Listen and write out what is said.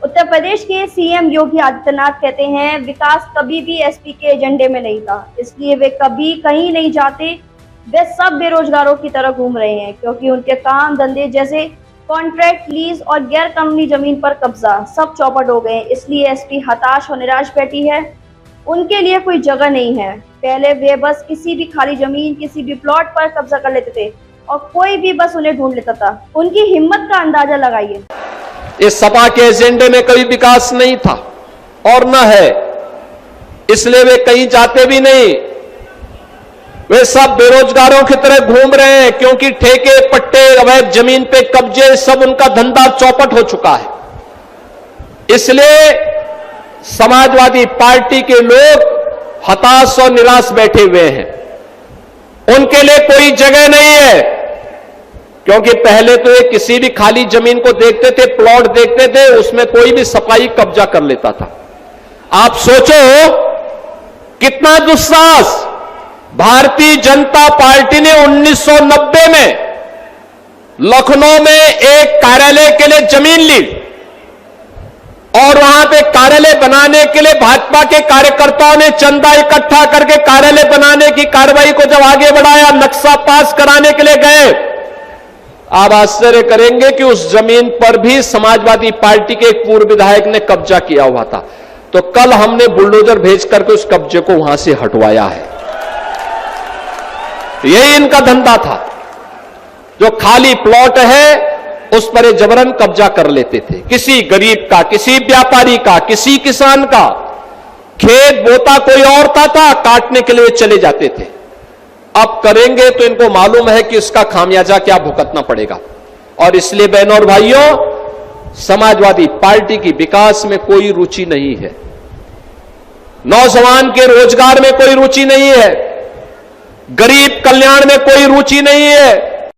उत्तर प्रदेश के सीएम योगी आदित्यनाथ कहते हैं विकास कभी भी एसपी के एजेंडे में नहीं था, इसलिए वे कभी कहीं नहीं जाते। वे सब बेरोजगारों की तरह घूम रहे हैं क्योंकि उनके काम धंधे जैसे कॉन्ट्रैक्ट, लीज और गैर कानूनी जमीन पर कब्जा सब चौपट हो गए, इसलिए एसपी हताश और निराश बैठी है। उनके लिए कोई जगह नहीं है। पहले वे बस किसी भी खाली जमीन, किसी भी प्लॉट पर कब्जा कर लेते थे और कोई भी बस उन्हें ढूंढ लेता था। उनकी हिम्मत का अंदाजा लगाइए। इस सपा के एजेंडे में कभी विकास नहीं था और न है, इसलिए वे कहीं जाते भी नहीं। वे सब बेरोजगारों की तरह घूम रहे हैं क्योंकि ठेके, पट्टे, अवैध जमीन पे कब्जे, सब उनका धंधा चौपट हो चुका है। इसलिए समाजवादी पार्टी के लोग हताश और निराश बैठे हुए हैं। उनके लिए कोई जगह नहीं है क्योंकि पहले तो ये किसी भी खाली जमीन को देखते थे, प्लॉट देखते थे, उसमें कोई भी सफाई कब्जा कर लेता था। आप सोचो कितना दुस्साहस। भारतीय जनता पार्टी ने 1990 में लखनऊ में एक कार्यालय के लिए जमीन ली और वहां पे कार्यालय बनाने के लिए भाजपा के कार्यकर्ताओं ने चंदा इकट्ठा करके कार्यालय बनाने की कार्रवाई को जब आगे बढ़ाया, नक्शा पास कराने के लिए गए। आप आश्चर्य करेंगे कि उस जमीन पर भी समाजवादी पार्टी के एक पूर्व विधायक ने कब्जा किया हुआ था। तो कल हमने बुलडोजर भेज करके उस कब्जे को वहां से हटवाया है। यही इनका धंधा था। जो खाली प्लॉट है उस पर जबरन कब्जा कर लेते थे। किसी गरीब का, किसी व्यापारी का, किसी किसान का खेत बोता कोई और था, काटने के लिए चले जाते थे। अब करेंगे तो इनको मालूम है कि इसका खामियाजा क्या भुगतना पड़ेगा। और इसलिए बहनों और भाइयों, समाजवादी पार्टी की विकास में कोई रुचि नहीं है, नौजवान के रोजगार में कोई रुचि नहीं है, गरीब कल्याण में कोई रुचि नहीं है।